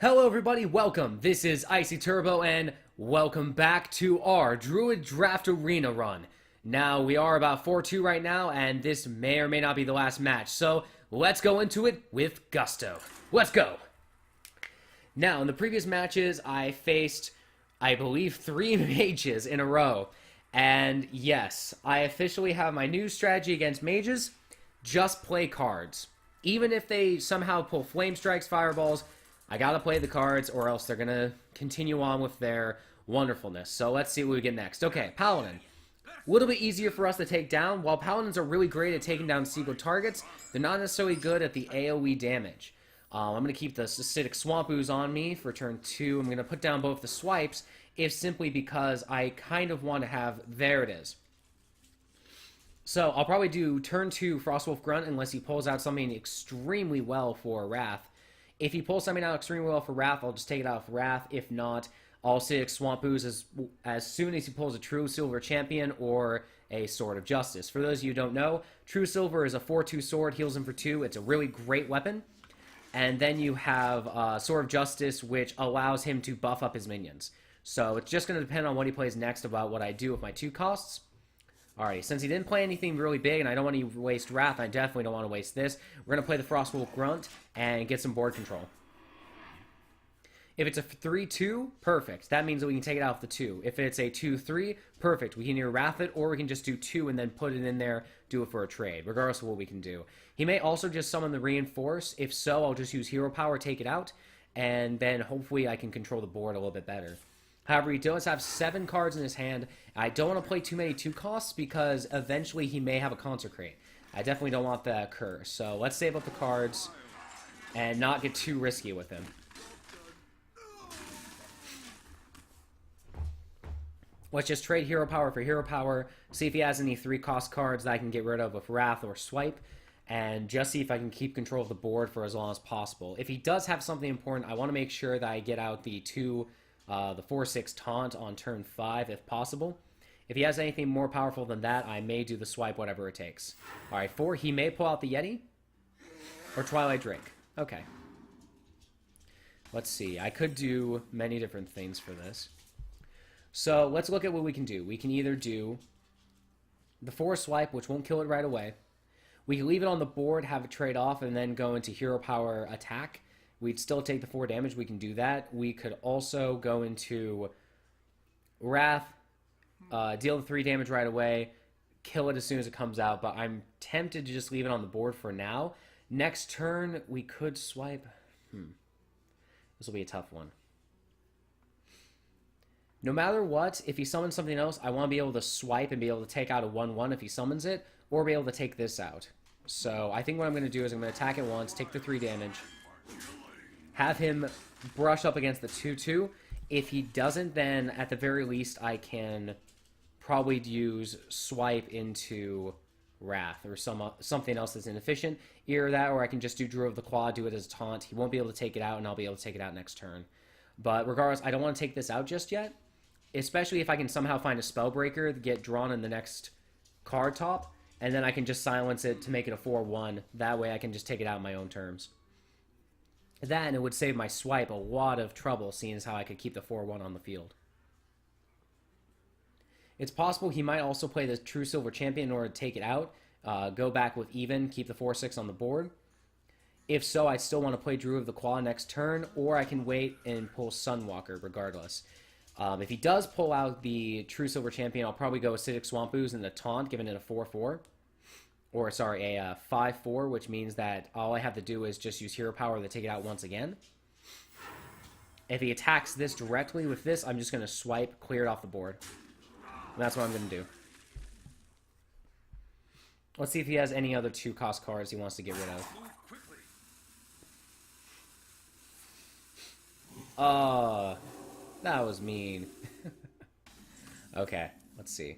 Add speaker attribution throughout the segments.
Speaker 1: Hello everybody, welcome. This is Icy Turbo and welcome back to our Druid Draft Arena run. Now, we are about 4-2 right now and this may or may not be the last match, so let's go into it with gusto. Let's go! Now, in the previous matches, I faced, I believe, 3 mages in a row. And yes, I officially have my new strategy against mages: just play cards. Even if they somehow pull flame strikes, fireballs, I gotta play the cards or else they're gonna continue on with their wonderfulness. So let's see what we get next. Okay, Paladin. A little bit easier for us to take down. While Paladins are really great at taking down single targets, they're not necessarily good at the AoE damage. I'm going to keep the Acidic Swamp Ooze on me for turn 2. I'm going to put down both the swipes, if simply because I kind of want to have... There it is. So I'll probably do turn 2 Frostwolf Grunt unless he pulls out something extremely well for Wrath. If he pulls something out extremely well for Wrath, I'll just take it out of Wrath. If not, I'll Acidic Swamp Ooze as soon as he pulls a True Silver Champion or a Sword of Justice. For those of you who don't know, True Silver is a 4-2 sword, heals him for 2. It's a really great weapon. And then you have Sword of Justice, which allows him to buff up his minions. So it's just going to depend on what he plays next about what I do with my 2 costs. Alrighty, since he didn't play anything really big and I don't want to waste Wrath, I definitely don't want to waste this. We're going to play the Frostwolf Grunt and get some board control. If it's a 3-2, perfect. That means that we can take it out with the 2. If it's a 2-3, perfect. We can either Wrath it or we can just do 2 and then put it in there, do it for a trade, regardless of what we can do. He may also just summon the Reinforce. If so, I'll just use Hero Power, take it out, and then hopefully I can control the board a little bit better. However, he does have 7 cards in his hand. I don't want to play too many 2 costs because eventually he may have a Consecrate. I definitely don't want that to occur. So let's save up the cards and not get too risky with him. Let's just trade Hero Power for Hero Power, see if he has any 3-cost cards that I can get rid of with Wrath or Swipe, and just see if I can keep control of the board for as long as possible. If he does have something important, I want to make sure that I get out the 4-6 Taunt on turn 5 if possible. If he has anything more powerful than that, I may do the Swipe, whatever it takes. Alright, 4, he may pull out the Yeti or Twilight Drake. Okay. Let's see, I could do many different things for this. So let's look at what we can do. We can either do the 4 Swipe, which won't kill it right away. We can leave it on the board, have it trade off, and then go into Hero Power attack. We'd still take the 4 damage. We can do that. We could also go into Wrath, deal the 3 damage right away, kill it as soon as it comes out, but I'm tempted to just leave it on the board for now. Next turn, we could swipe. This will be a tough one. No matter what, if he summons something else, I want to be able to swipe and be able to take out a 1-1 if he summons it, or be able to take this out. So I think what I'm going to do is I'm going to attack it once, take the 3 damage, have him brush up against the 2-2. If he doesn't, then at the very least I can probably use swipe into Wrath or something else that's inefficient. Either that or I can just do Druid of the Claw, do it as a taunt. He won't be able to take it out and I'll be able to take it out next turn. But regardless, I don't want to take this out just yet. Especially if I can somehow find a Spellbreaker, get drawn in the next card top, and then I can just silence it to make it a 4-1. That way I can just take it out on my own terms. That, and it would save my swipe a lot of trouble, seeing as how I could keep the 4-1 on the field. It's possible he might also play the True Silver Champion in order to take it out, go back with even, keep the 4-6 on the board. If so, I still want to play Druid of the Claw next turn, or I can wait and pull Sunwalker regardless. If he does pull out the True Silver Champion, I'll probably go Acidic Swamp Ooze and the Taunt, giving it a 4-4. Or, sorry, a 5-4, which means that all I have to do is just use Hero Power to take it out once again. If he attacks this directly with this, I'm just going to swipe, clear it off the board. And that's what I'm going to do. Let's see if he has any other 2-cost cards he wants to get rid of. That was mean. Okay, let's see.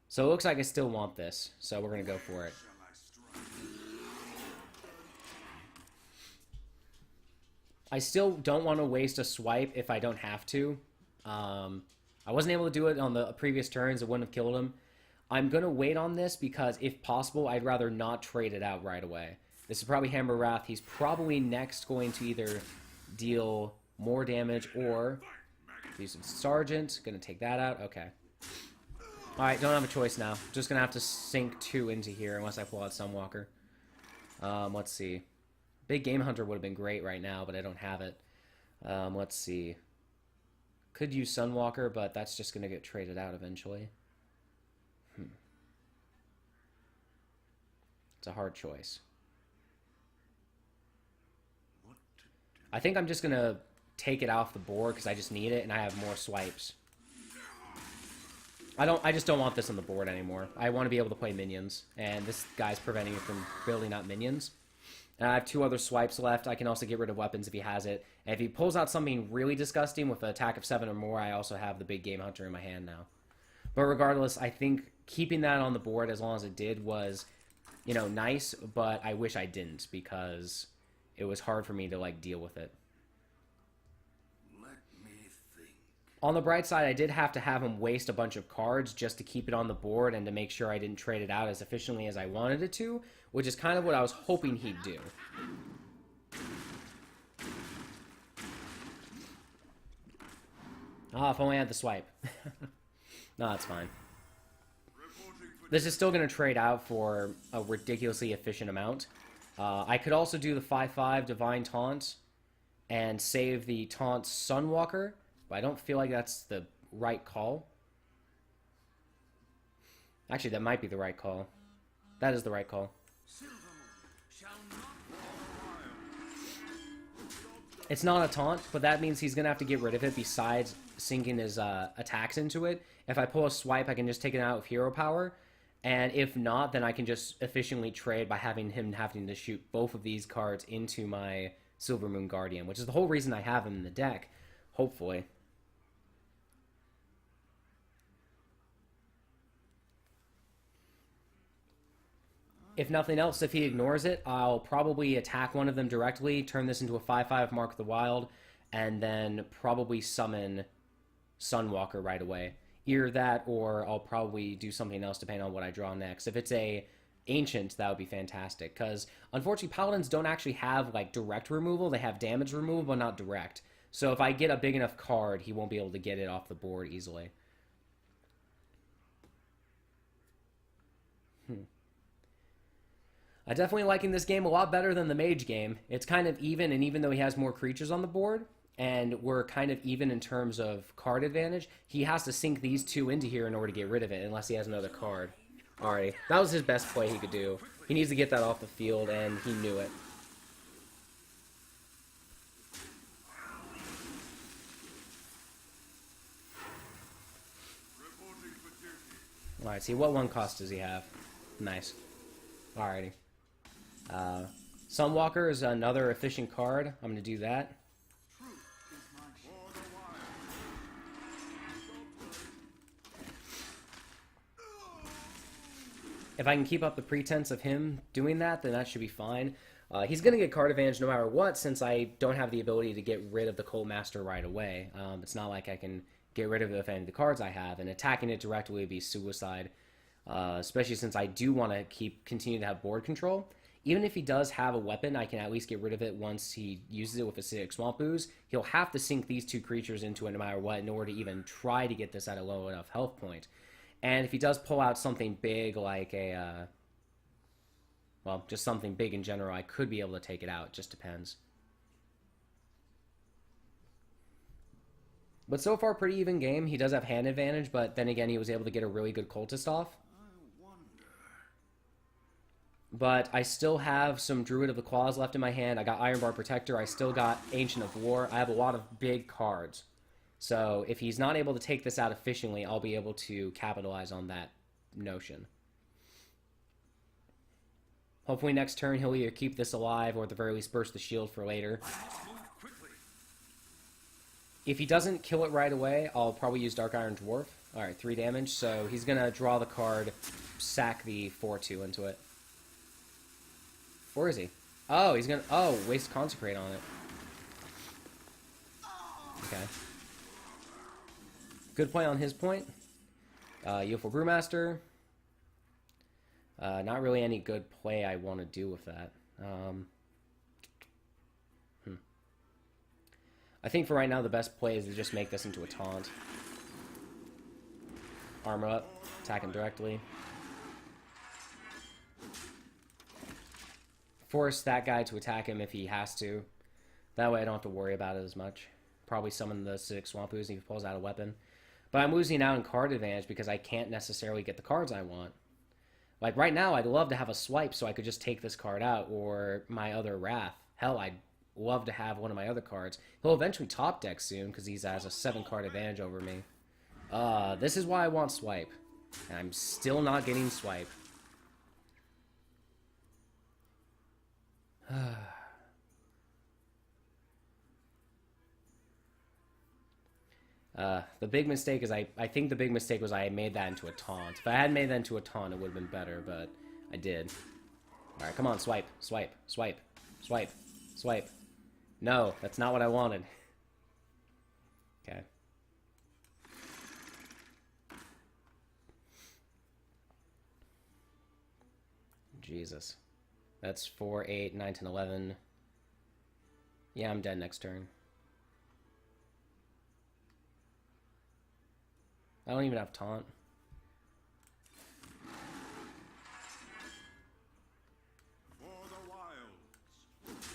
Speaker 1: So it looks like I still want this, so we're going to go for it. I still don't want to waste a swipe if I don't have to. I wasn't able to do it on the previous turns. It wouldn't have killed him. I'm going to wait on this because, if possible, I'd rather not trade it out right away. This is probably Hammer Wrath. He's probably next going to either deal more damage or use some Sergeant. Gonna take that out. Okay. Alright, don't have a choice now. Just gonna have to sink 2 into here unless I pull out Sunwalker. Let's see. Big Game Hunter would have been great right now, but I don't have it. Let's see. Could use Sunwalker, but that's just gonna get traded out eventually. It's a hard choice. I think I'm just gonna take it off the board because I just need it and I have more swipes. I just don't want this on the board anymore. I want to be able to play minions, and this guy's preventing me from building out minions. And I have 2 other swipes left. I can also get rid of weapons if he has it. And if he pulls out something really disgusting with an attack of 7 or more, I also have the big Game Hunter in my hand now. But regardless, I think keeping that on the board as long as it did was, you know, nice, but I wish I didn't because it was hard for me to, like, deal with it. On the bright side, I did have to have him waste a bunch of cards just to keep it on the board and to make sure I didn't trade it out as efficiently as I wanted it to, which is kind of what I was hoping he'd do. Ah, if only I had the swipe. No, that's fine. This is still going to trade out for a ridiculously efficient amount. I could also do the 5/5 Divine Taunt and save the Taunt Sunwalker, but I don't feel like that's the right call. Actually, that might be the right call. That is the right call. It's not a taunt, but that means he's going to have to get rid of it besides sinking his attacks into it. If I pull a swipe, I can just take it out with hero power. And if not, then I can just efficiently trade by having him having to shoot both of these cards into my Silvermoon Guardian, which is the whole reason I have him in the deck, hopefully. If nothing else, if he ignores it, I'll probably attack one of them directly, turn this into a 5/5 Mark of the Wild, and then probably summon Sunwalker right away. Either that, or I'll probably do something else depending on what I draw next. If it's a Ancient, that would be fantastic, because unfortunately Paladins don't actually have like direct removal. They have damage removal, but not direct. So if I get a big enough card, he won't be able to get it off the board easily. I'm definitely liking this game a lot better than the Mage game. It's kind of even, and even though he has more creatures on the board, and we're kind of even in terms of card advantage, he has to sink these 2 into here in order to get rid of it, unless he has another card. Alrighty, that was his best play he could do. He needs to get that off the field, and he knew it. Alright, see, what 1 cost does he have? Nice. Alrighty. Sunwalker is another efficient card. I'm going to do that. If I can keep up the pretense of him doing that, then that should be fine. He's going to get card advantage no matter what, since I don't have the ability to get rid of the Cold Master right away. It's not like I can get rid of any of the cards I have, and attacking it directly would be suicide, especially since I do want to continue to have board control. Even if he does have a weapon, I can at least get rid of it once he uses it with Acidic Swamp Ooze. He'll have to sink these 2 creatures into it no matter what in order to even try to get this at a low enough health point. And if he does pull out something big like a, well, just something big in general, I could be able to take it out. It just depends. But so far, pretty even game. He does have hand advantage, but then again, he was able to get a really good cultist off. But I still have some Druid of the Claws left in my hand. I got Ironbar Protector. I still got Ancient of War. I have a lot of big cards. So if he's not able to take this out efficiently, I'll be able to capitalize on that notion. Hopefully next turn he'll either keep this alive or at the very least burst the shield for later. If he doesn't kill it right away, I'll probably use Dark Iron Dwarf. Alright, 3 damage. So he's going to draw the card, sack the 4/2 into it. Where is he? Oh, he's going to... Oh, waste Consecrate on it. Okay. Good play on his point. Youthful Brewmaster. Not really any good play I want to do with that. Um, I think for right now, the best play is to just make this into a taunt. Armor up, attack him directly. Force that guy to attack him if he has to. That way I don't have to worry about it as much. Probably summon the Acidic Swampoos if he pulls out a weapon. But I'm losing out in card advantage because I can't necessarily get the cards I want. Like right now, I'd love to have a swipe so I could just take this card out, or my other Wrath. Hell, I'd love to have one of my other cards. He'll eventually top deck soon because he has a 7-card advantage over me. This is why I want swipe. And I'm still not getting swipe. The big mistake is I think the big mistake was I made that into a taunt. If I had made that into a taunt, it would have been better, but I did. Alright, come on, swipe, swipe, swipe, swipe, swipe. No, that's not what I wanted. Okay. Jesus. That's 4, 8, 9, 10, 11. Yeah, I'm dead next turn. I don't even have taunt.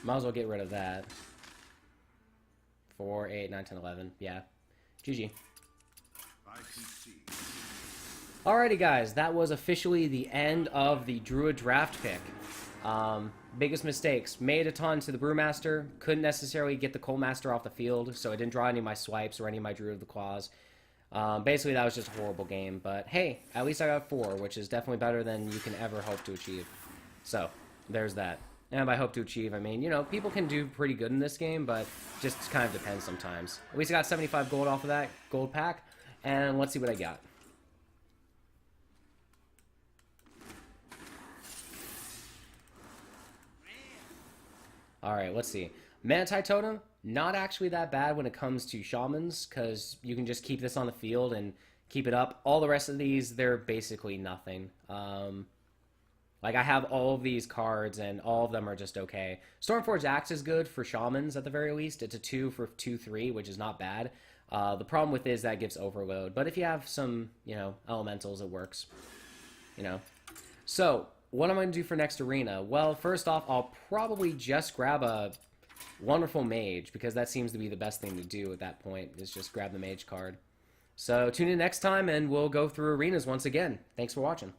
Speaker 1: Might as well get rid of that. 4, 8, 9, 10, 11. Yeah. GG. Alrighty, guys. That was officially the end of the Druid draft pick. Biggest mistakes. Made a ton to the Brewmaster. Couldn't necessarily get the Coal Master off the field, so I didn't draw any of my swipes or any of my Druid of the Claws. Basically, that was just a horrible game. But hey, at least I got 4, which is definitely better than you can ever hope to achieve. So, there's that. And by hope to achieve, I mean, you know, people can do pretty good in this game, but just kind of depends sometimes. At least I got 75 gold off of that gold pack, and let's see what I got. Alright, let's see. Manti Totem, not actually that bad when it comes to Shamans, because you can just keep this on the field and keep it up. All the rest of these, they're basically nothing. Like, I have all of these cards, and all of them are just okay. Stormforged Axe is good for Shamans, at the very least. It's a 2 for 2/3, which is not bad. The problem with it is that it gives overload. But if you have some, you know, elementals, it works. You know. So, what am I going to do for next arena? Well, first off, I'll probably just grab a Wonderful Mage, because that seems to be the best thing to do at that point, is just grab the Mage card. So, tune in next time, and we'll go through arenas once again. Thanks for watching.